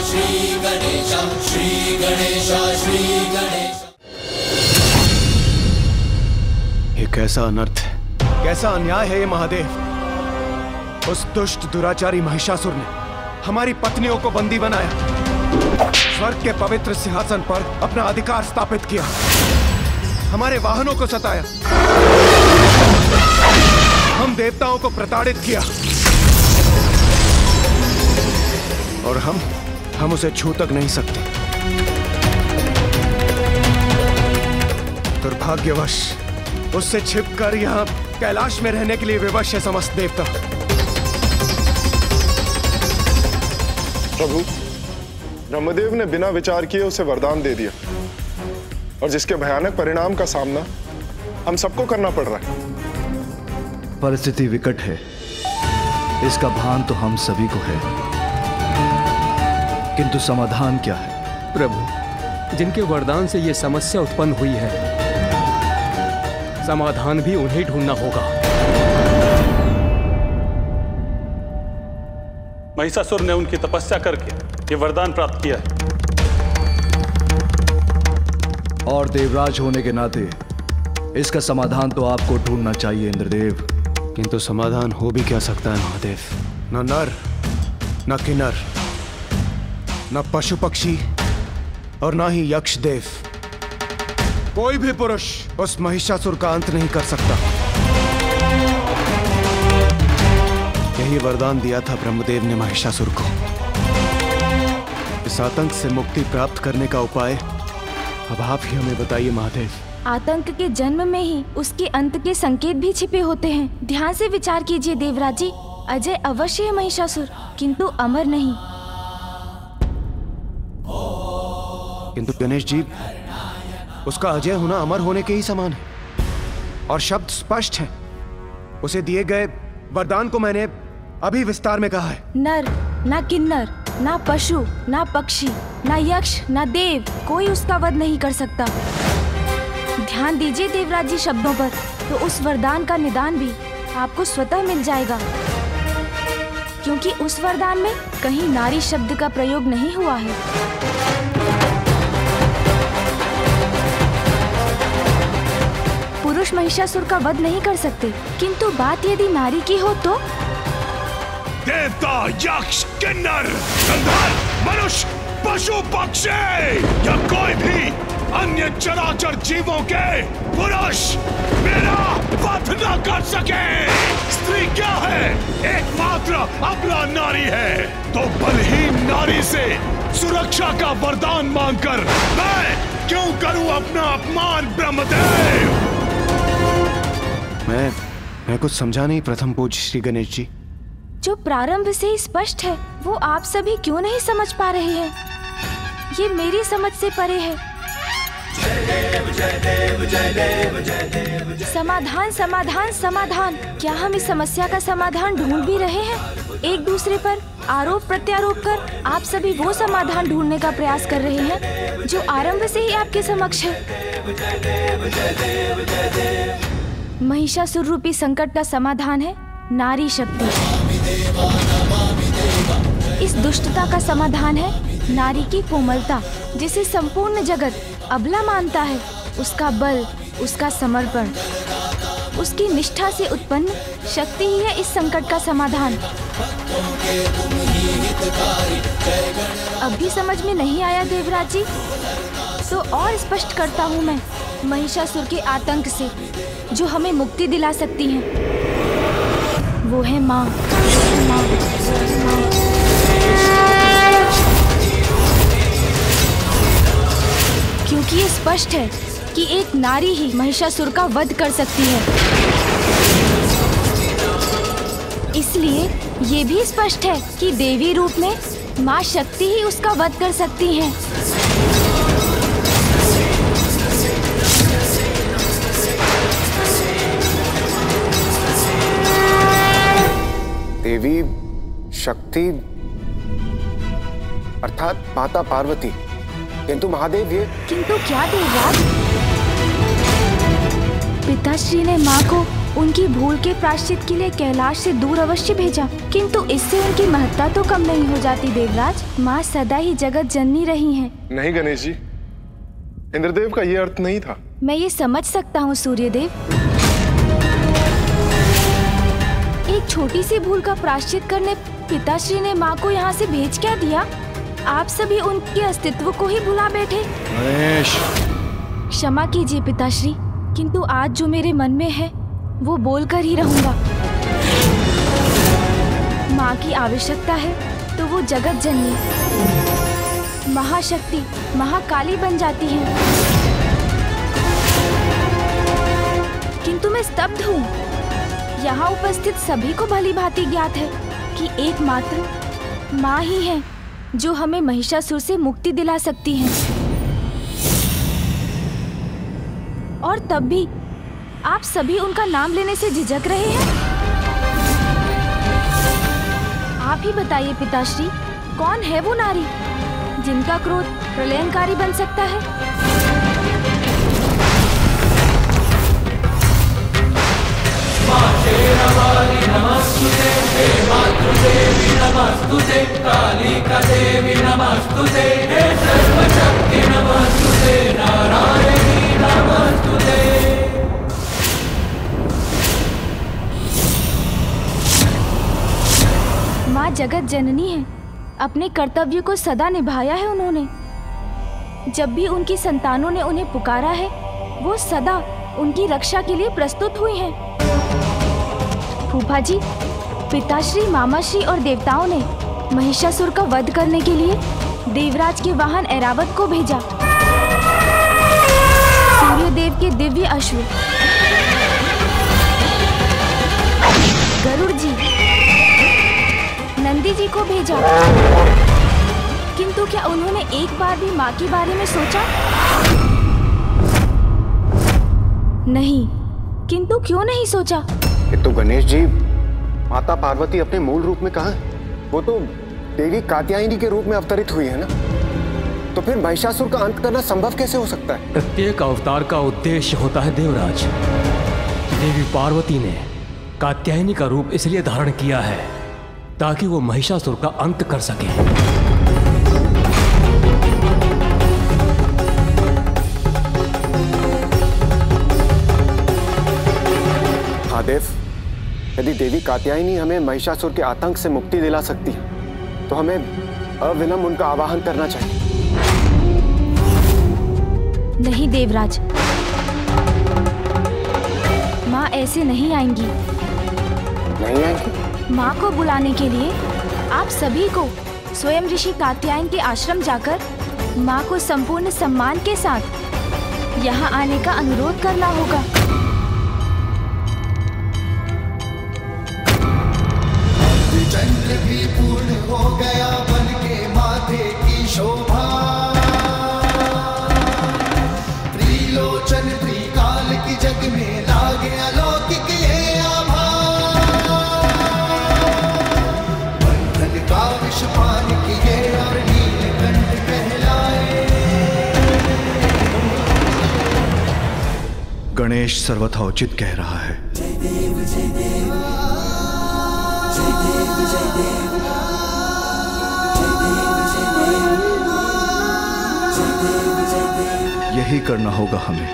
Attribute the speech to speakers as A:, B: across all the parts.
A: श्री गणेश, श्री गणेश, श्री गणेश।
B: ये कैसा अनर्थ है, कैसा अन्याय है ये महादेव। उस दुष्ट दुराचारी महिषासुर ने हमारी पत्नियों को बंदी बनाया, स्वर्ग के पवित्र सिंहासन पर अपना अधिकार स्थापित किया, हमारे वाहनों को सताया, हम देवताओं को प्रताड़ित किया और हम उसे छू तक नहीं सकते। दुर्भाग्यवश उससे छिपकर यहाँ कैलाश में रहने के लिए विवश है समस्त देवता।
C: प्रभु, ब्रह्मदेव ने बिना विचार किए उसे वरदान दे दिया और जिसके भयानक परिणाम का सामना हम सबको करना पड़ रहा है।
D: परिस्थिति विकट है, इसका भान तो हम सभी को है, किंतु समाधान क्या है?
E: प्रभु, जिनके वरदान से ये समस्या उत्पन्न हुई है, समाधान भी उन्हें ढूंढना होगा।
F: महिषासुर ने उनकी तपस्या करके ये वरदान प्राप्त किया है
D: और देवराज होने के नाते इसका समाधान तो आपको ढूंढना चाहिए इंद्रदेव।
B: किंतु समाधान हो भी क्या सकता है महादेव? न नर, न किन्नर, न पशु पक्षी और न ही यक्ष देव, कोई भी पुरुष उस महिषासुर का अंत नहीं कर सकता। यही वरदान दिया था ब्रह्मदेव ने महिषासुर को। इस आतंक से मुक्ति प्राप्त करने का उपाय अब आप ही हमें बताइए महादेव।
G: आतंक के जन्म में ही उसके अंत के संकेत भी छिपे होते हैं। ध्यान से विचार कीजिए देवराज जी। अजय अवश्य है महिषासुर, किंतु अमर नहीं।
B: किंतु गणेश जी, उसका अजय होना अमर होने के ही समान है और शब्द स्पष्ट है। उसे दिए गए वरदान को मैंने अभी विस्तार में कहा है।
G: नर, ना किन्नर, ना पशु, ना पक्षी, ना यक्ष, ना देव, कोई उसका वध नहीं कर सकता। ध्यान दीजिए देवराज जी शब्दों पर, तो उस वरदान का निदान भी आपको स्वतः मिल जाएगा, क्योंकि उस वरदान में कहीं नारी शब्द का प्रयोग नहीं हुआ है। पुरुष महिषासुर का वध नहीं कर सकते, किंतु बात यदि नारी की हो तो
H: देवता, यक्ष, किन्नर, गंधर्व, मनुष्य, पशु पक्षी या कोई भी अन्य चराचर जीवों के पुरुष मेरा वध न कर सके। स्त्री क्या है? एकमात्र अबला नारी है। तो बलहीन नारी से सुरक्षा का वरदान मांगकर मैं क्यों करूं अपना अपमान ब्रह्मदेव?
B: मैं कुछ समझा नहीं प्रथम पूज्य श्री गणेश जी।
G: जो प्रारंभ से ही स्पष्ट है वो आप सभी क्यों नहीं समझ पा रहे हैं? ये मेरी समझ से परे है। समाधान, समाधान, समाधान। क्या हम इस समस्या का समाधान ढूंढ भी रहे हैं? एक दूसरे पर आरोप प्रत्यारोप कर आप सभी वो समाधान ढूंढने का प्रयास कर रहे हैं जो आरंभ से ही आपके समक्ष है। महिषासुर रूपी संकट का समाधान है नारी शक्ति। इस दुष्टता का समाधान है नारी की कोमलता, जिसे संपूर्ण जगत अबला मानता है। उसका बल, उसका समर्पण, उसकी निष्ठा से उत्पन्न शक्ति ही है इस संकट का समाधान। अब भी समझ में नहीं आया देवराज जी? तो और स्पष्ट करता हूँ मैं। महिषासुर के आतंक से जो हमें मुक्ति दिला सकती है वो है माँ। क्योंकि ये स्पष्ट है कि एक नारी ही महिषासुर का वध कर सकती है, इसलिए ये भी स्पष्ट है कि देवी रूप में माँ शक्ति ही उसका वध कर सकती हैं।
B: देवी शक्ति अर्थात माता पार्वती, किंतु महादेव ये किंतु
G: क्या देवराज? पिताश्री ने माँ को उनकी भूल के प्रायश्चित के लिए कैलाश से दूर अवश्य भेजा, किंतु इससे उनकी महत्ता तो कम नहीं हो जाती देवराज। माँ सदा ही जगत जननी रही हैं।
C: नहीं गणेश जी, इंद्रदेव का ये अर्थ नहीं था।
G: मैं ये समझ सकता हूँ सूर्यदेव। एक छोटी सी भूल का प्रायश्चित करने पिताश्री ने माँ को यहाँ से भेज क्या दिया? आप सभी उनके अस्तित्व को ही भुला बैठे।
D: गणेश,
G: क्षमा कीजिए पिताश्री, किंतु आज जो मेरे मन में है वो बोलकर ही रहूंगा। माँ की आवश्यकता है तो वो जगत जननी महाशक्ति महाकाली बन जाती है, किंतु मैं स्तब्ध हूँ। यहाँ उपस्थित सभी को भली भांति ज्ञात है कि एकमात्र माँ ही है जो हमें महिषासुर से मुक्ति दिला सकती है। और तब भी आप सभी उनका नाम लेने से झिझक रहे हैं। आप ही बताइए पिताश्री, कौन है वो नारी जिनका क्रोध प्रलयंकारी बन सकता है?
A: नमस्तुते हे मातृदेवी नमस्तुते कालिका देवी नमस्तुते हे सर्वशक्ति नमस्तुते नारायणी नमस्तुते।
G: माँ जगत जननी है, अपने कर्तव्य को सदा निभाया है उन्होंने। जब भी उनकी संतानों ने उन्हें पुकारा है वो सदा उनकी रक्षा के लिए प्रस्तुत हुई हैं। फूफा जी, पिताश्री, मामाश्री और देवताओं ने महिषासुर का वध करने के लिए देवराज के वाहन ऐरावत को भेजा। सूर्यदेव के दिव्य अश्व गरुड़ जी, नंदी जी को भेजा, किंतु क्या उन्होंने एक बार भी माँ के बारे में सोचा? नहीं। किंतु क्यों नहीं सोचा?
B: तो गणेश जी, माता पार्वती अपने मूल रूप में कहाँ है? वो तो देवी कात्यायनी के रूप में अवतरित हुई है ना। तो फिर महिषासुर का अंत करना संभव कैसे हो सकता है?
E: प्रत्येक अवतार का उद्देश्य होता है देवराज। देवी पार्वती ने कात्यायनी का रूप इसलिए धारण किया है ताकि वो महिषासुर का अंत कर सके।
B: महादेव, यदि देवी कात्यायनी हमें महिषासुर के आतंक से मुक्ति दिला सकती है तो हमें अविलंब उनका आवाहन करना चाहिए।
G: नहीं देवराज, माँ ऐसे नहीं आएंगी।
B: नहीं आएंगी?
G: माँ को बुलाने के लिए आप सभी को स्वयं ऋषि कात्यायन के आश्रम जाकर माँ को संपूर्ण सम्मान के साथ यहाँ आने का अनुरोध करना होगा।
I: चंद्र भी पूर्ण हो गया बन के माथे की शोभा, त्रिलोचन त्रिकाल की जग में लागे अलौकिक ये आभा। बंधन का विष पान किए और नीलकंठ कहलाए।
D: गणेश सर्वथा उचित कह रहा है।
I: जय देव जय देव जय देव जय देव जय देव जय देव।
D: यही करना होगा हमें,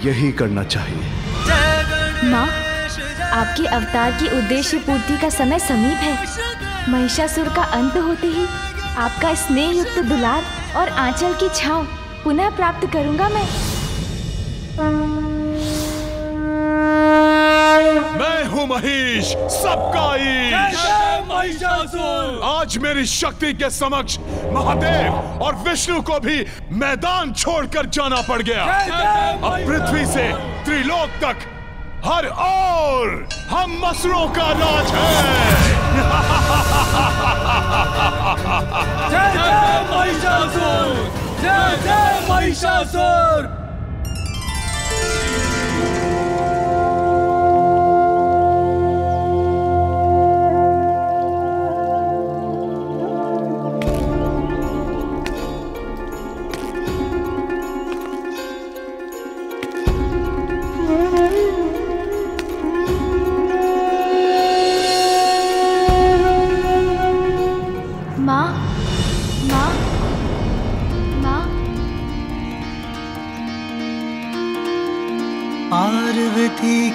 D: यही करना चाहिए।
G: माँ, आपके अवतार की उद्देश्य पूर्ति का समय समीप है। महिषासुर का अंत होते ही आपका स्नेह युक्त दुलार और आंचल की छांव पुनः प्राप्त करूंगा मैं
H: हूँ महिष, सबका ईश। महिषासुर आज मेरी शक्ति के समक्ष महादेव और विष्णु को भी मैदान छोड़कर जाना पड़ गया। अब पृथ्वी से त्रिलोक तक हर ओर हम मसुरों का राज है। जय जय महिषासुर, जय जय महिषासुर।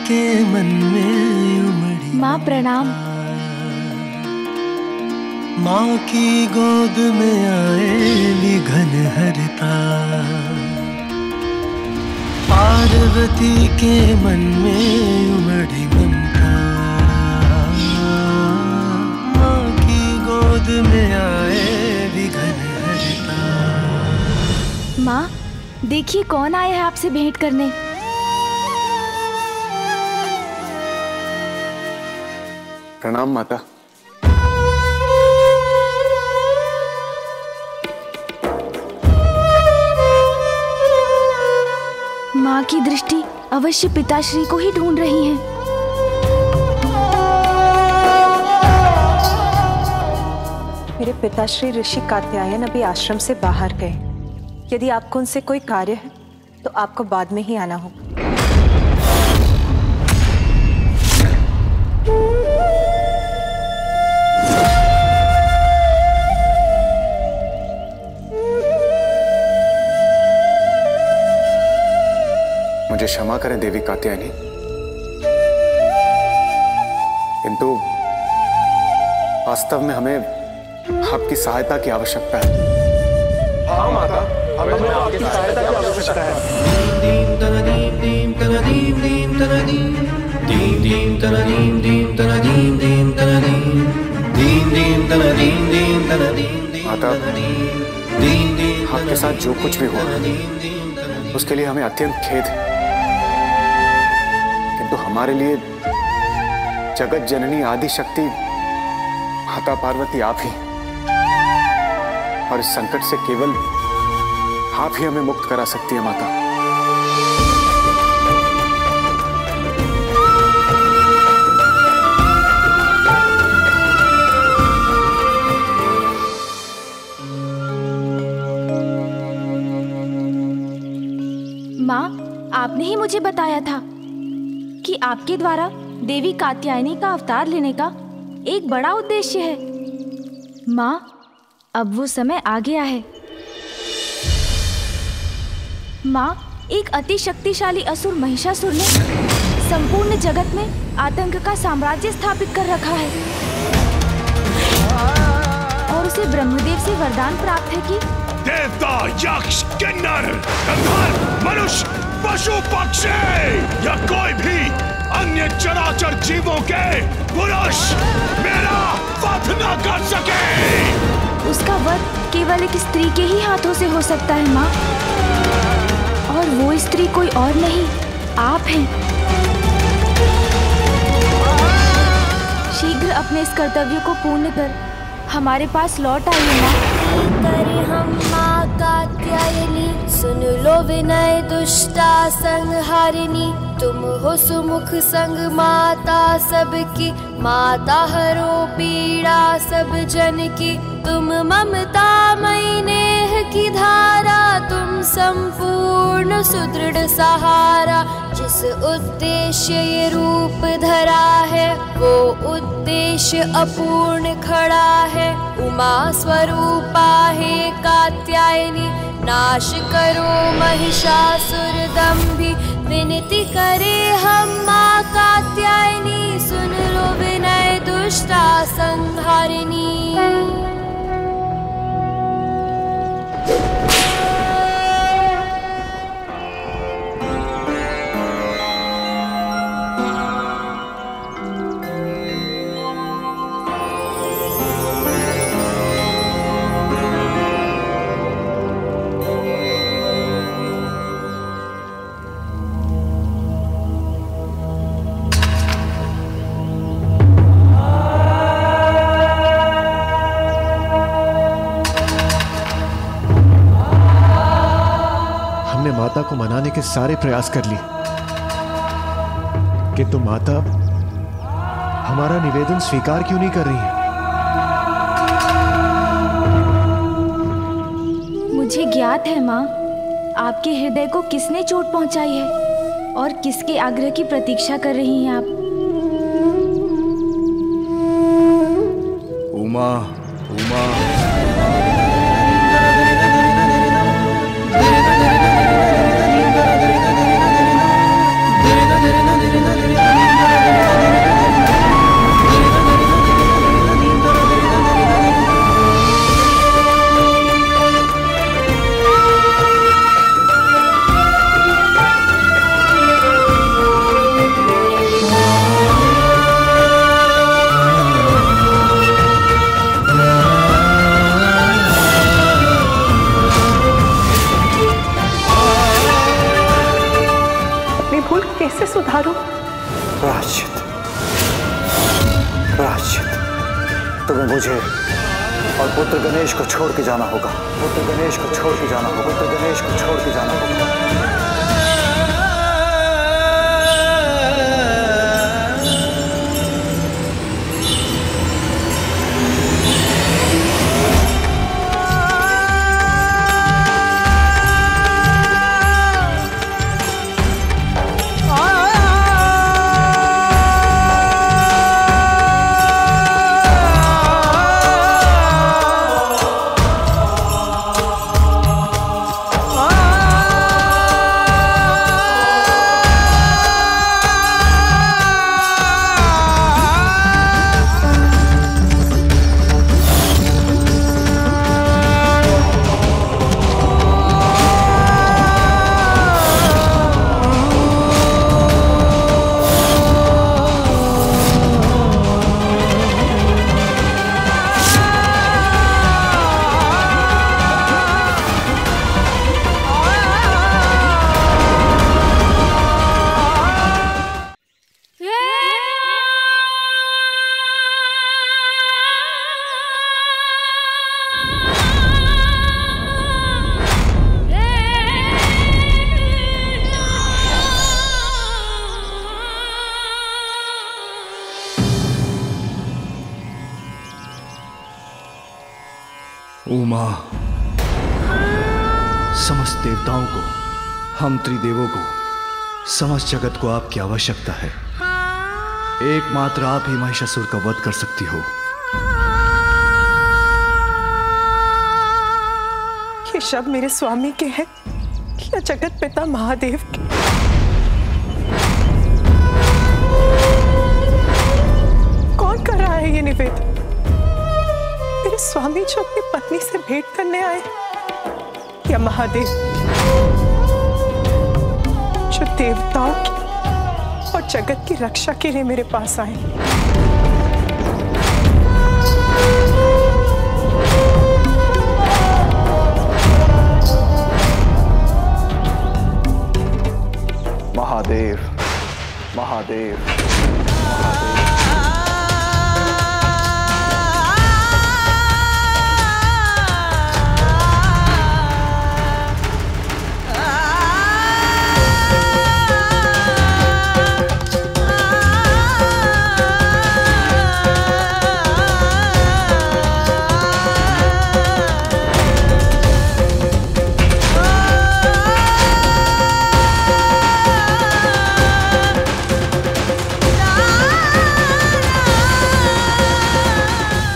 J: के मन में उमड़ी
G: माँ प्रणाम।
J: माँ की गोद में आए घन हरता, पार्वती के मन में उमड़ी ममता, माँ की गोद में आए घन हरता।
G: माँ देखिए कौन आया है आपसे भेंट करने।
C: प्रणाम माता।
G: माँ की दृष्टि अवश्य पिताश्री को ही ढूंढ रही है।
K: मेरे पिताश्री ऋषि कात्यायन अभी आश्रम से बाहर गए। यदि आपको उनसे कोई कार्य है तो आपको बाद में ही आना होगा।
C: मुझे क्षमा करें देवी कात्यायनी, किंतु वास्तव में हमें आपकी सहायता की आवश्यकता है।
B: हाँ माता, हमें आपकी सहायता की आवश्यकता है।
C: माता, आपके साथ जो कुछ भी हुआ उसके लिए हमें अत्यंत खेद है, किंतु हमारे लिए जगत जननी आदि शक्ति माता पार्वती आप ही, और इस संकट से केवल आप ही हमें मुक्त करा सकती है माता।
G: माँ आपने ही मुझे बताया था कि आपके द्वारा देवी कात्यायनी का अवतार लेने का एक बड़ा उद्देश्य है। माँ अब वो समय आ गया है। माँ एक अति शक्तिशाली असुर महिषासुर ने संपूर्ण जगत में आतंक का साम्राज्य स्थापित कर रखा है और उसे ब्रह्मदेव से वरदान प्राप्त है कि
H: देवता, यक्ष, किन्नर, गंधर्व, मनुष्य, पशु, पक्षी या कोई भी अन्य चराचर जीवों के पुरुष मेरा वध न कर सके।
G: उसका वध केवल एक स्त्री के ही हाथों से हो सकता है माँ, और वो स्त्री कोई और नहीं, आप हैं। शीघ्र अपने इस कर्तव्य को पूर्ण कर हमारे पास लौट आइए माँ।
L: करे हम माँ कात्यायनी, सुन लो विनय दुष्टा संहारिणी। तुम हो सुमुख संग माता सबकी, माता हरो पीड़ा सब जन की। तुम ममता मई नेह की धारा, तुम संपूर्ण सुदृढ़ सहारा। जिस उद्देश्य ये रूप धरा है, वो उद्देश्य अपूर्ण खड़ा है। उमा स्वरूपा हे कात्यायनी, नाश करो महिषासुर दंभी। विनती करे हम माँ कात्यायनी, सुन लो विनय दुष्टा संहारिणी।
B: माता को मनाने के सारे प्रयास कर लिए, किंतु माता हमारा निवेदन स्वीकार क्यों नहीं कर रही है?
G: मुझे ज्ञात है माँ, आपके हृदय को किसने चोट पहुंचाई है और किसके आग्रह की प्रतीक्षा कर रही हैं आप।
D: उमा, उमा।
C: तुम्हें मुझे और पुत्र गणेश को छोड़ के जाना होगा। पुत्र गणेश को छोड़ के जाना होगा। पुत्र गणेश को छोड़ के जाना होगा।
D: उमा, समस्त देवताओं को, हम त्रिदेवों को, समस्त जगत को आपकी आवश्यकता है। एकमात्र आप ही महिषासुर का वध कर सकती हो।
K: ये शब्द मेरे स्वामी के हैं या जगत पिता महादेव के? कौन कर रहा है ये निवेदन? मेरे स्वामी जो अपनी पत्नी से भेंट करने आए, या महादेव जो देवताओं की और जगत की रक्षा के लिए मेरे पास आए?
C: महादेव, महादेव,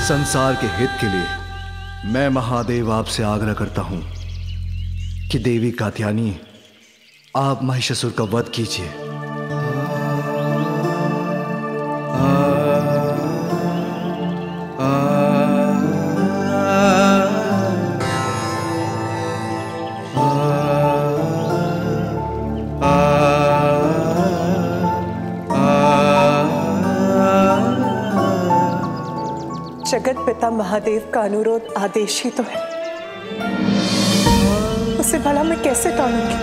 D: संसार के हित के लिए मैं महादेव आपसे आग्रह करता हूं कि देवी कात्यायनी, आप महिषासुर का वध कीजिए।
K: जगत पिता महादेव का अनुरोध आदेश ही तो है, उसे भला मैं कैसे टालूंगी?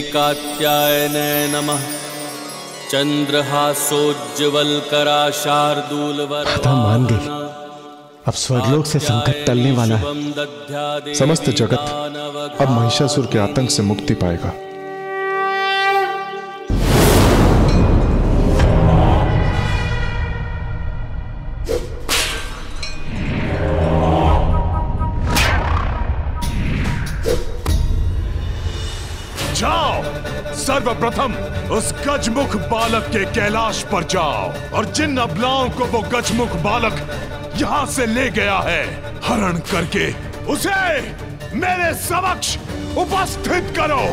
J: कात्यायने नमः। चंद्रहासोज्ज्वलकरा शार्दूलवर।
M: कथा मान गई। अब स्वर्गलोक से संकट टलने वाला है। समस्त जगत अब महिषासुर के आतंक से मुक्ति पाएगा।
H: सर्वप्रथम उस गजमुख बालक के कैलाश पर जाओ और जिन अबलाओं को वो गजमुख बालक यहां से ले गया है, हरण करके उसे मेरे समक्ष उपस्थित करो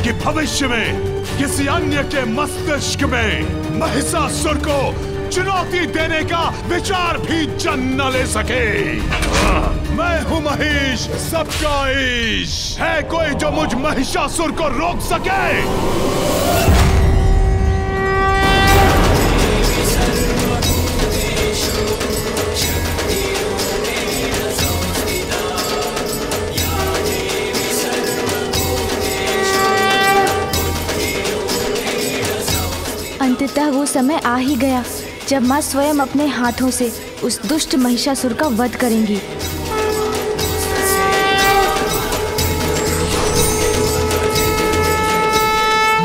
H: कि भविष्य में किसी अन्य के मस्तिष्क में महिषासुर को चुनौती देने का विचार भी जन्म न ले सके। मैं हूं महेश, सबका ईश। है कोई जो मुझ महिषासुर को रोक सके?
G: अंततः वो समय आ ही गया जब माँ स्वयं अपने हाथों से उस दुष्ट महिषासुर का वध करेंगी।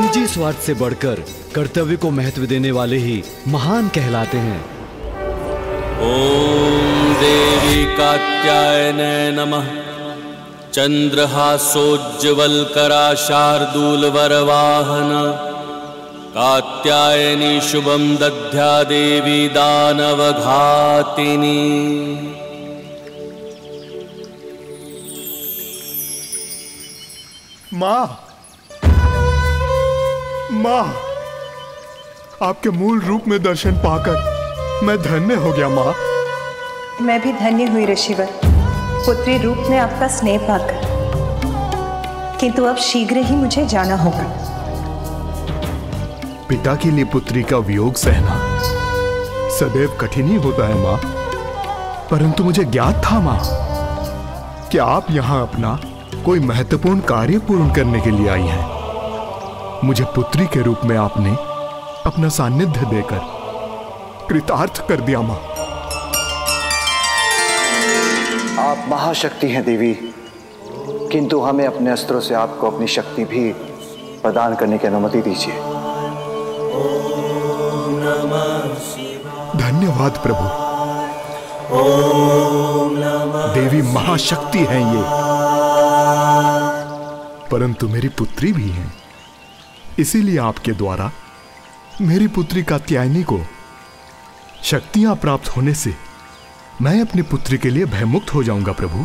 D: निजी स्वार्थ से बढ़कर कर्तव्य को महत्व देने वाले ही महान कहलाते हैं।
J: ओम देवी कात्यायने नमः। चंद्रहासोज्ज्वलकरा शार्दूलवरवाहन कात्यायनी शुभम दध्या देवी दानवघातिनी।
H: माँ, माँ, आपके मूल रूप में दर्शन पाकर मैं धन्य हो गया माँ।
K: मैं भी धन्य हुई ऋषिवर, पुत्री रूप में आपका स्नेह पाकर। किंतु अब शीघ्र ही मुझे जाना होगा।
H: पिता के लिए पुत्री का वियोग सहना सदैव कठिन ही होता है माँ, परंतु मुझे ज्ञात था माँ कि आप यहाँ अपना कोई महत्वपूर्ण कार्य पूर्ण करने के लिए आई हैं। मुझे पुत्री के रूप में आपने अपना सानिध्य देकर कृतार्थ कर दिया माँ।
C: आप महाशक्ति हैं देवी, किंतु हमें अपने अस्त्रों से आपको अपनी शक्ति भी प्रदान करने की अनुमति दीजिए।
H: धन्यवाद प्रभु। देवी महाशक्ति हैं ये, परंतु मेरी पुत्री भी हैं। इसीलिए आपके द्वारा मेरी पुत्री कात्यायनी को शक्तियां प्राप्त होने से मैं अपनी पुत्री के लिए भयमुक्त हो जाऊंगा प्रभु।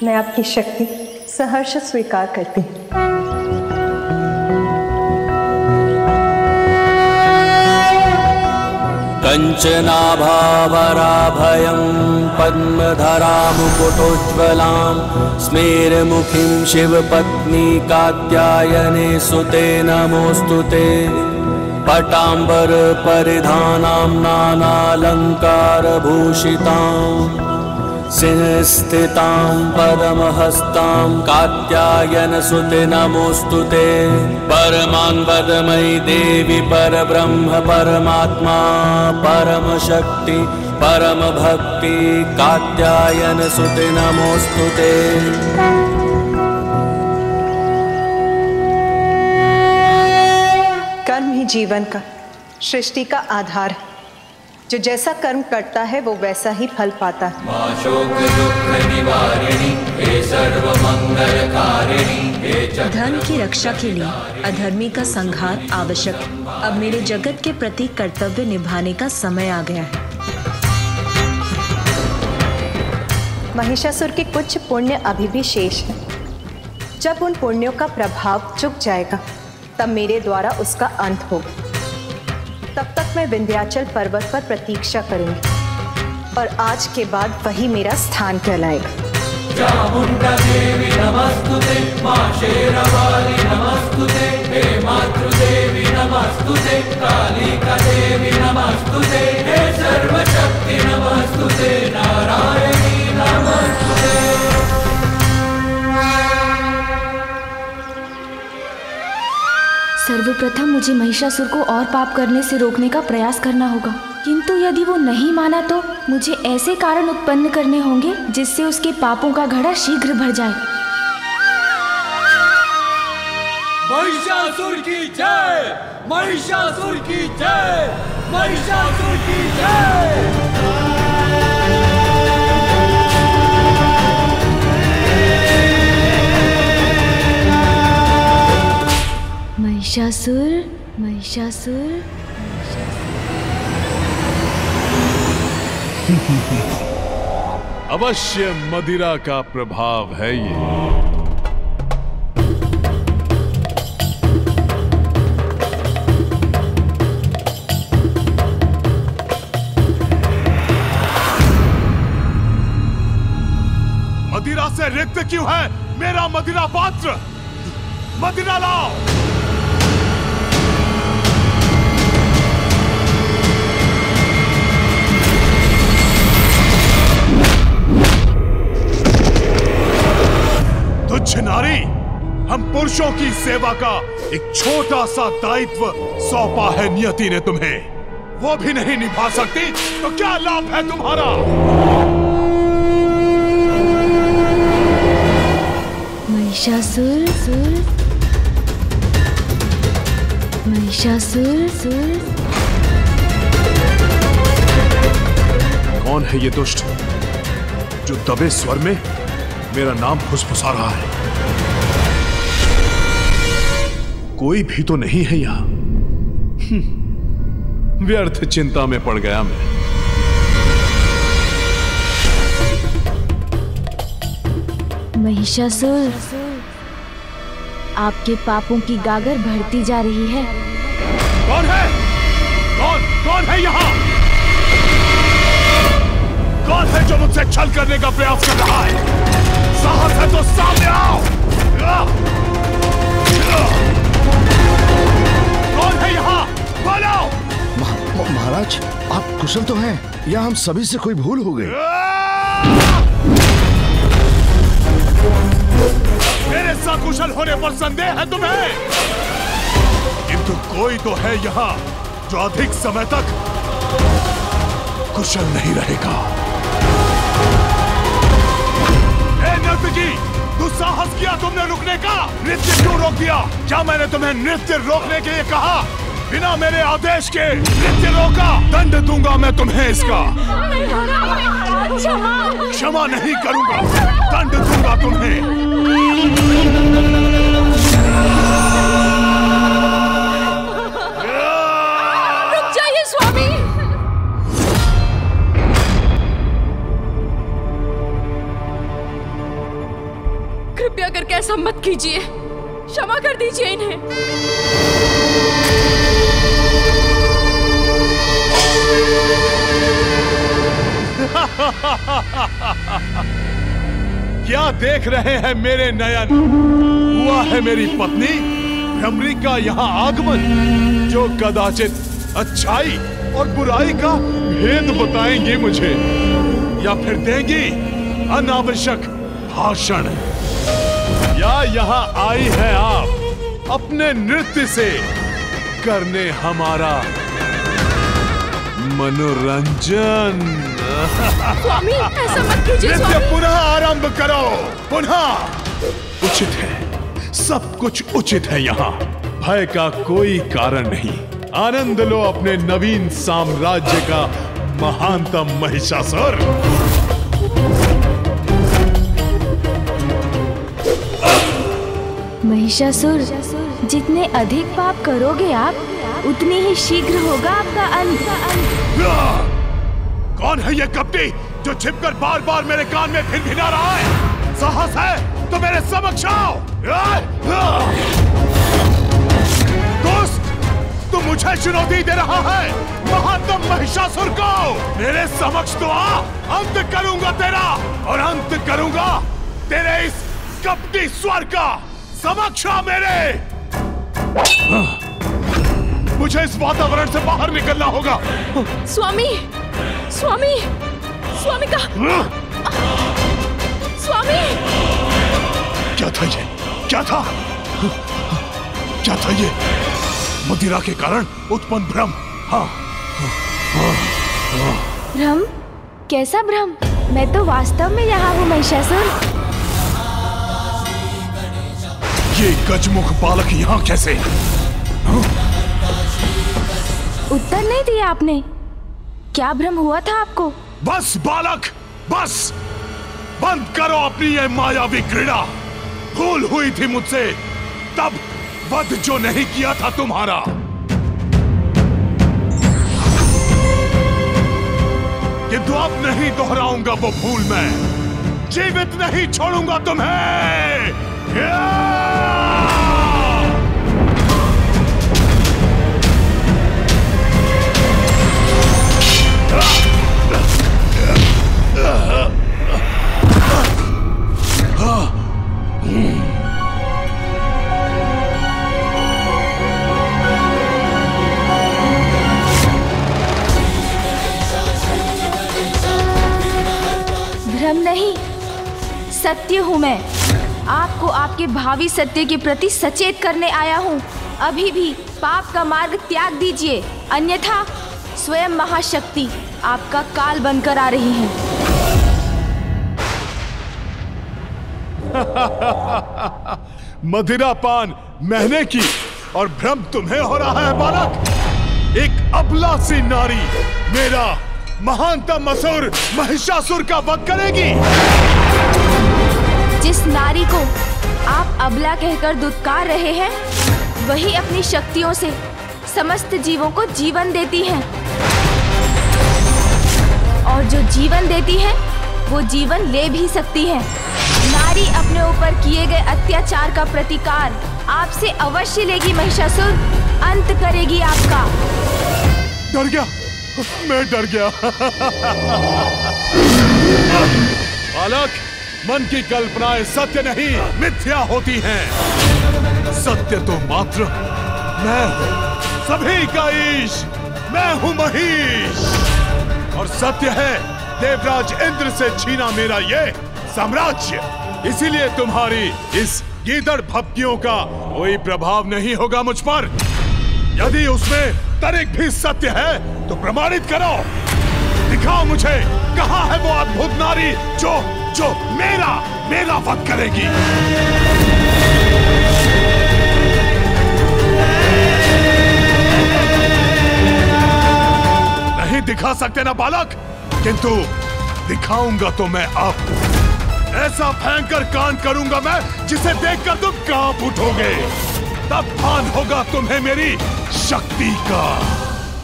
K: मैं आपकी शक्ति सहर्ष स्वीकार करती हूँ।
J: कंचनाभावराभयं पद्मधरां मुकुटोज्ज्वलां स्मेरमुखीं शिवपत्नी कात्यायने सुते नमोस्तुते। पटाम्बर परिधानां नानालङ्कारभूषितां सिंहस्थितां पद्महस्तां कात्यायनसुते नमोस्तुते। परमान्वदमयी देवी परब्रह्म परमात्मा परमशक्ति परमभक्ति कात्यायनसुते नमोस्तुते।
K: कर्म ही जीवन का, सृष्टि का आधार है। जो जैसा कर्म करता है वो वैसा ही फल पाता है।
N: धर्म की रक्षा के लिए अधर्मी का संहार आवश्यक है। अब मेरे जगत के प्रति कर्तव्य निभाने का समय आ गया है।
K: महिषासुर के कुछ पुण्य अभी भी शेष है। जब उन पुण्यों का प्रभाव चुक जाएगा तब मेरे द्वारा उसका अंत होगा। मैं विंध्याचल पर्वत पर प्रतीक्षा करूंगी और आज के बाद वही मेरा स्थान कहलाएगा।
A: चामुंडा देवी नमस्तुते, मां शेरवाली नमस्तुते, हे मातृदेवी नमस्तुते, कालिका देवी नमस्तुते, हे सर्वशक्ति नमस्तुते, नारायणी नमस्तुते।
G: सर्वप्रथम मुझे महिषासुर को और पाप करने से रोकने का प्रयास करना होगा, किंतु यदि वो नहीं माना तो मुझे ऐसे कारण उत्पन्न करने होंगे जिससे उसके पापों का घड़ा शीघ्र भर जाए।
A: महिषासुर की जय, महिषासुर की जय, महिषासुर की जय।
G: महिषासुर, महिषासुर,
H: अवश्य मदिरा का प्रभाव है ये। मदिरा से रिक्त क्यों है मेरा मदिरा पात्र? मदिरा लाओ। तुच्छ नारी, हम पुरुषों की सेवा का एक छोटा सा दायित्व सौंपा है नियति ने तुम्हें, वो भी नहीं निभा सकती तो क्या लाभ है तुम्हारा?
G: महिषासुर, महिषासुर,
H: कौन है ये दुष्ट जो दबे स्वर में मेरा नाम फुसफुसा रहा है? कोई भी तो नहीं है यहां। व्यर्थ चिंता में पड़ गया मैं।
G: महिषासुर, आपके पापों की गागर बढ़ती जा रही है।
H: कौन है? कौन है यहाँ? कौन है जो मुझसे छल करने का प्रयास कर रहा है? साहस है तो सामने आओ। कौन है यहाँ? बोलो।
D: महाराज, आप कुशल तो हैं या हम सभी से कोई भूल हो गई?
H: मेरे सकुशल होने पर संदेह है तुम्हें? किंतु कोई तो है यहाँ जो अधिक समय तक कुशल नहीं रहेगा। नर्तकी, दुस्साहस किया तुमने रुकने का? नृत्य क्यों रोक दिया? क्या मैंने तुम्हें नृत्य रोकने के लिए कहा? बिना मेरे आदेश के नृत्य रोका, दंड दूंगा मैं तुम्हें इसका। क्षमा नहीं करूंगा, दंड दूंगा तुम्हें।
O: रुक जाइए स्वामी। कृपया करके ऐसा मत कीजिए, क्षमा कर दीजिए इन्हें।
H: क्या देख रहे हैं मेरे नयन? हुआ है मेरी पत्नी भ्रमरी का यहाँ आगमन, जो कदाचित अच्छाई और बुराई का भेद बताएंगे मुझे, या फिर देंगी अनावश्यक भाषण। या यहाँ आई है आप अपने नृत्य से करने हमारा मनोरंजन।
O: स्वामी, ऐसा मत कीजिए।
H: नृत्य पुनः आरंभ करो, पुनः। उचित है, सब कुछ उचित है यहाँ, भय का कोई कारण नहीं। आनंद लो अपने नवीन साम्राज्य का महानतम महिषासुर।
G: महिषासुर, जितने अधिक पाप करोगे आप, उतनी ही शीघ्र होगा आपका अंत।
H: कौन है ये कपटी जो छिपकर बार बार मेरे कान में भिनभिना रहा है? साहस है तो मेरे समक्ष आओ। दुष्ट, तू मुझे चुनौती दे रहा है, महात्म महिषासुर को। मेरे समक्ष तो आ, अंत करूंगा तेरा, और अंत करूंगा तेरे इस कपटी स्वर का। समक्ष आ मेरे। मुझे इस वातावरण से बाहर निकलना होगा।
O: स्वामी, स्वामी, स्वामी का स्वामी।
H: क्या था ये? क्या था? क्या था ये? मदिरा के कारण उत्पन्न भ्रम। हाँ,
G: भ्रम? कैसा भ्रम? मैं तो वास्तव में यहाँ हूँ महिषासुर।
H: ये गजमुख बालक यहाँ कैसे?
G: उत्तर नहीं दिया आपने। क्या भ्रम हुआ था आपको?
H: बस बालक, बस बंद करो अपनी ये मायावी क्रीड़ा। भूल हुई थी मुझसे तब वध जो नहीं किया था तुम्हारा। किंतु अब नहीं दोहराऊंगा वो भूल मैं। जीवित नहीं छोड़ूंगा तुम्हें।
G: भ्रम नहीं, सत्य हूँ मैं। आपको आपके भावी सत्य के प्रति सचेत करने आया हूँ। अभी भी पाप का मार्ग त्याग दीजिए, अन्यथा स्वयं महाशक्ति आपका काल बनकर आ रही है।
H: मदिरापान मैंने की और भ्रम तुम्हें हो रहा है बालक। एक अबला सी नारी मेरा महानतम असुर महिषासुर का वध करेगी।
G: जिस नारी को आप अबला कहकर दुत्कार रहे हैं, वही अपनी शक्तियों से समस्त जीवों को जीवन देती है। और जो जीवन देती है, वो जीवन ले भी सकती है। नारी अपने ऊपर किए गए अत्याचार का प्रतिकार आपसे अवश्य लेगी महिषासुर। अंत करेगी आपका।
H: डर गया, मैं डर गया। बालक, मन की कल्पनाएं सत्य नहीं मिथ्या होती हैं। सत्य तो मात्र मैं हूँ, सभी का ईश। मैं हूँ महिष। और सत्य है देवराज इंद्र से छीना मेरा ये साम्राज्य। इसीलिए तुम्हारी इस गीदड़ भपकियों का कोई प्रभाव नहीं होगा मुझ पर। यदि उसमें तनिक भी सत्य है तो प्रमाणित करो। दिखाओ मुझे कहाँ है वो अद्भुत नारी जो मेरा वध करेगी। नहीं दिखा सकते ना बालक, किंतु दिखाऊंगा तो मैं अब। ऐसा भयंकर कांड करूंगा मैं जिसे देखकर तुम कांप उठोगे। तब भान होगा तुम्हें मेरी शक्ति का।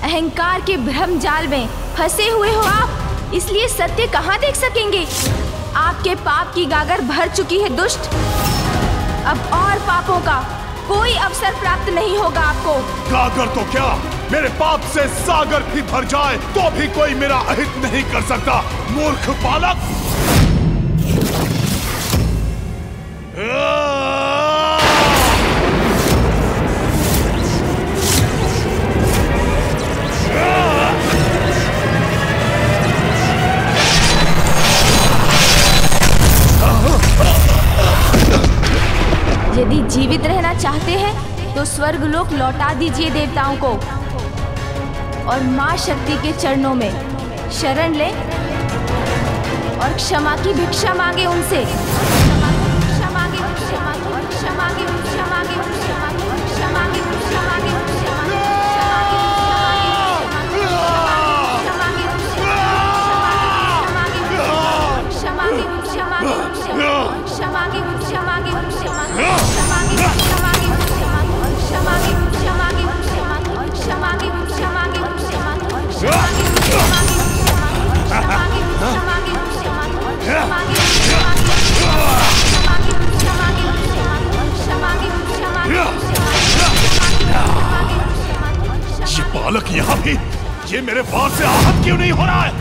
G: अहंकार के भ्रम जाल में फंसे हुए हो आप, इसलिए सत्य कहाँ देख सकेंगे। आपके पाप की गागर भर चुकी है दुष्ट। अब और पापों का कोई अवसर प्राप्त नहीं होगा आपको।
H: गागर तो क्या, मेरे पाप से सागर भी भर जाए तो भी कोई मेरा अहित नहीं कर सकता, मूर्ख बालक।
G: यदि जीवित रहना चाहते हैं तो स्वर्गलोक लौटा दीजिए देवताओं को और मां शक्ति के चरणों में शरण ले और क्षमा की भिक्षा मांगे उनसे।
H: Yeah. यहाँ भी ये मेरे वार से आहत क्यों नहीं हो रहा है?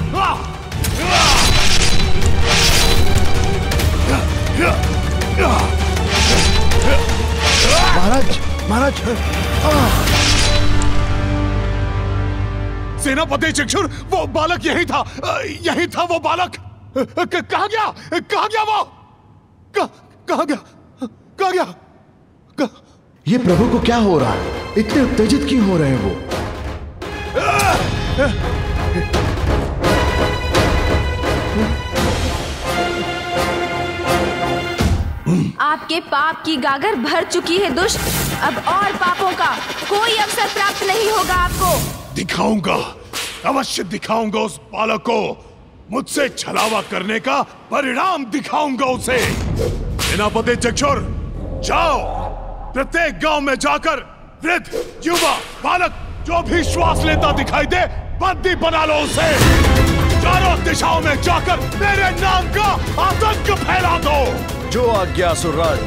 B: महाराज, महाराज।
H: सेनापति चक्षुर, वो बालक यही था वो बालक। कहाँ गया वो? कहाँ गया?
M: ये प्रभु को क्या हो रहा है? इतने उत्तेजित क्यों हो रहे हैं वो?
G: आपके पाप की गागर भर चुकी है दुष्ट। अब और पापों का कोई अवसर प्राप्त नहीं होगा आपको।
H: दिखाऊंगा, अवश्य दिखाऊंगा उस बालक को। मुझसे छलावा करने का परिणाम दिखाऊंगा उसे। सेनापति चक्षुर, जाओ प्रत्येक गांव में जाकर वृद्ध, युवा, बालक जो भी श्वास लेता दिखाई दे बंदी बना लो उसे। चारों दिशाओं में जाकर मेरे नाम का आतंक फैला दो।
D: जो आज्ञा सुरराज।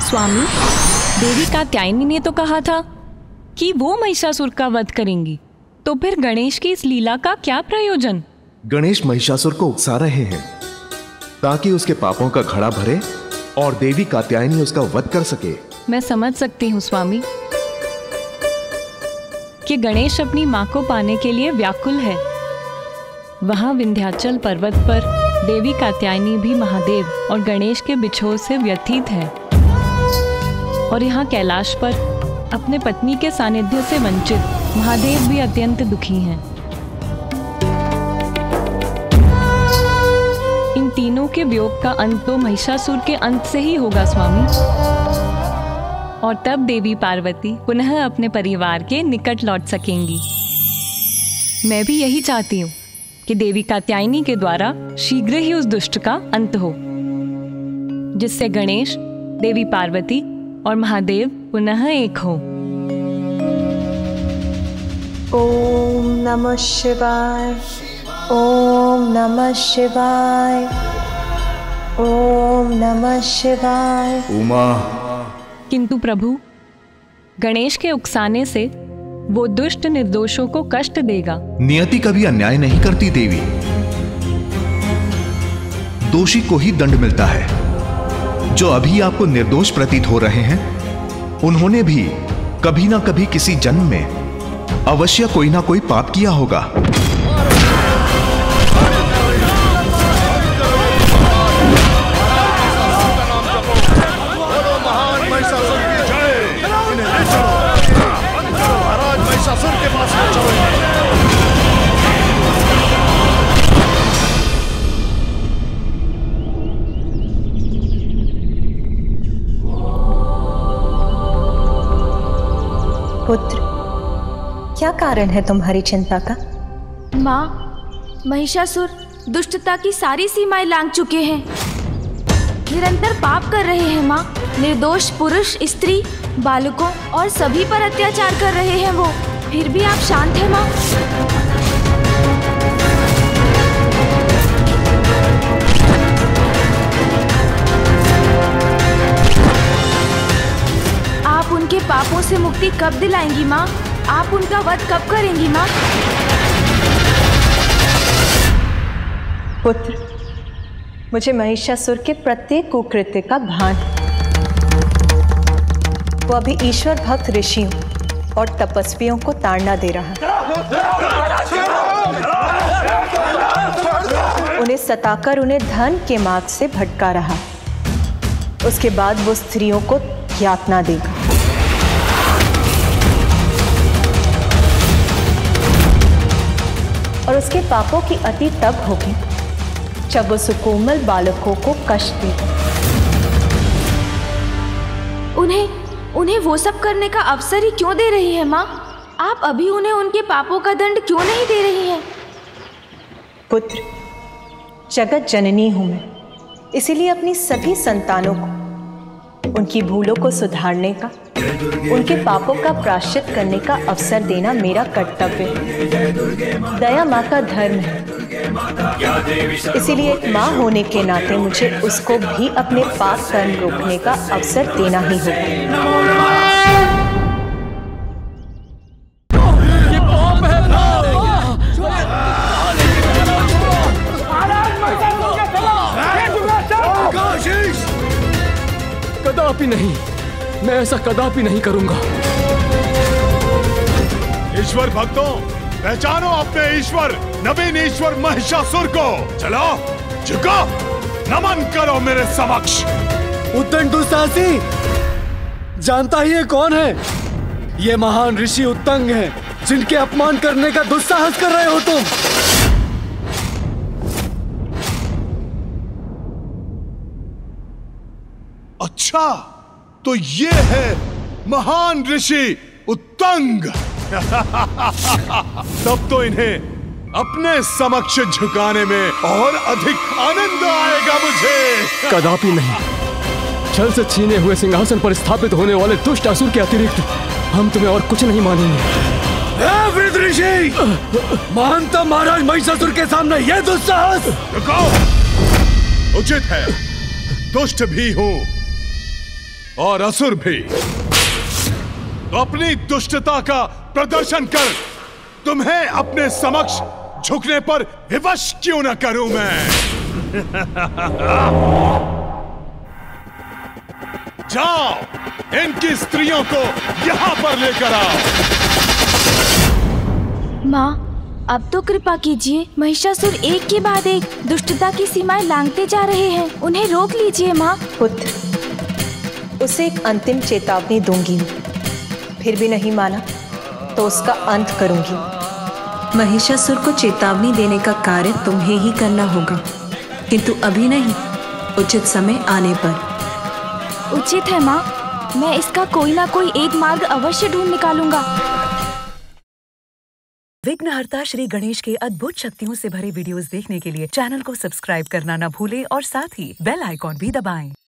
N: स्वामी, देवी कात्यायनी ने तो कहा था कि वो महिषासुर का वध करेंगी, तो फिर गणेश की इस लीला का क्या प्रयोजन?
M: गणेश महिषासुर को उकसा रहे हैं ताकि उसके पापों का घड़ा भरे और देवी कात्यायनी उसका वध कर सके।
N: मैं समझ सकती हूँ स्वामी कि गणेश अपनी माँ को पाने के लिए व्याकुल है। वहाँ विंध्याचल पर्वत पर देवी कात्यायनी भी महादेव और गणेश के बिछोह से व्यथित है, और यहाँ कैलाश पर अपने पत्नी के सानिध्य से वंचित महादेव भी अत्यंत दुखी हैं। इन तीनों के वियोग का अंत तो महिषासुर के अंत से ही होगा स्वामी, और तब देवी पार्वती पुनः अपने परिवार के निकट लौट सकेंगी। मैं भी यही चाहती हूँ कि देवी कात्यायनी के द्वारा शीघ्र ही उस दुष्ट का अंत हो, जिससे गणेश, देवी पार्वती और महादेव पुनः एक हो।
K: ओम नमः शिवाय, ओम नमः शिवाय, ओम नमः शिवाय।
D: उमा।
N: किंतु प्रभु, गणेश के उकसाने से वो दुष्ट निर्दोषों को कष्ट देगा।
D: नियति कभी अन्याय नहीं करती देवी। दोषी को ही दंड मिलता है। जो अभी आपको निर्दोष प्रतीत हो रहे हैं, उन्होंने भी कभी ना कभी किसी जन्म में अवश्य कोई ना कोई पाप किया होगा।
K: पुत्र, क्या कारण है तुम्हारी चिंता का?
G: माँ, महिषासुर दुष्टता की सारी सीमाएं लांघ चुके हैं। निरंतर पाप कर रहे हैं माँ। निर्दोष पुरुष, स्त्री, बालकों और सभी पर अत्याचार कर रहे हैं वो। फिर भी आप शांत हैं माँ? आप उनके पापों से मुक्ति कब दिलाएंगी माँ? आप उनका वध कब करेंगी माँ?
K: पुत्र, मुझे महिषासुर के प्रत्येक कुकृत्य का भान है। वो अभी ईश्वर भक्त ऋषियों और तपस्वियों को ताड़ना दे रहा है। उन्हें सताकर उन्हें धन के मार्ग से भटका रहा। उसके बाद वो स्त्रियों को यातना देगा। और उसके पापों की अति तब होगी जब वो सुकोमल बालकों को कष्ट देगा।
G: उन्हें वो सब करने का अवसर ही क्यों दे रही है माँ? आप अभी उन्हें उनके पापों का दंड क्यों नहीं दे रही हैं?
K: पुत्र, जगत जननी हूं मैं, इसीलिए अपनी सभी संतानों को उनकी भूलों को सुधारने का, उनके पापों का प्रायश्चित करने का अवसर देना मेरा कर्तव्य है। दया माँ का धर्म है। इसीलिए एक माँ होने के नाते मुझे उसको भी अपने पाप कर्म रोकने का अवसर देना ही होगा।
E: कदापि नहीं, मैं ऐसा कदापि नहीं करूंगा।
H: ईश्वर भक्तों, पहचानो अपने ईश्वर, नवीन ईश्वर महिषासुर को। चलो झुको, नमन करो मेरे समक्ष।
A: उत्तंग दुस्साहसी, जानता ही है कौन है? ये महान ऋषि उत्तंग हैं, जिनके अपमान करने का दुस्साहस कर रहे हो तुम।
H: अच्छा, तो ये है महान ऋषि उत्तंग। तब तो इन्हें अपने समक्ष झुकाने में और अधिक आनंद आएगा मुझे।
E: कदापि नहीं। छल से छीने हुए सिंहासन पर स्थापित होने वाले दुष्ट असुर के अतिरिक्त हम तुम्हें और कुछ नहीं मानेंगे।
A: वृद्ध ऋषि, महानतम महाराज महिषासुर के सामने यह दुस्साहस।
H: रुको, उचित है। दुष्ट भी हूं और असुर भी, तो अपनी दुष्टता का प्रदर्शन कर तुम्हें अपने समक्ष झुकने पर विवश क्यों न करूं मैं। जाओ, इनकी स्त्रियों को यहां पर लेकर आओ।
G: माँ, अब तो कृपा कीजिए। महिषासुर एक के बाद एक दुष्टता की सीमाएं लांघते जा रहे हैं, उन्हें रोक लीजिए माँ।
K: पुत्र, उसे एक अंतिम चेतावनी दूंगी, फिर भी नहीं माना तो उसका अंत करूंगी।
P: महिषासुर को चेतावनी देने का कार्य तुम्हें ही करना होगा, किंतु अभी नहीं, उचित समय आने पर।
G: उचित है माँ, मैं इसका कोई ना कोई एक मार्ग अवश्य ढूंढ निकालूंगा।
Q: विघ्नहर्ता श्री गणेश के अद्भुत शक्तियों से भरे वीडियोस देखने के लिए चैनल को सब्सक्राइब करना न भूलें और साथ ही बेल आइकॉन भी दबाएं।